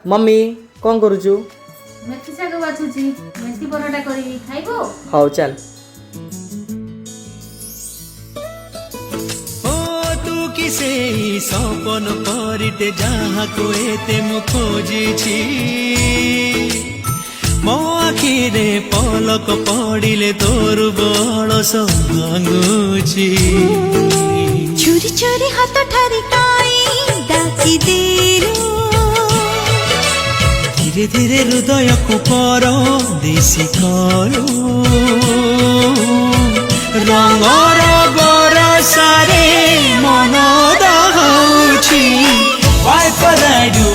Mummy कौन करुचु? मेथी शाग बाछुची मेथी परोटा करी खाइबो। हौ चल। किसे सपन परिते जहाँको एते म खोजिछि मो आखिरे पलक पडिले तोर बळस भांगुछि चोरी चोरी हाथ ठारी काई डाकी देरो धीरे धीरे हृदय को पर देसी करो रंगर बरसारे मन दहाउछि Why could I do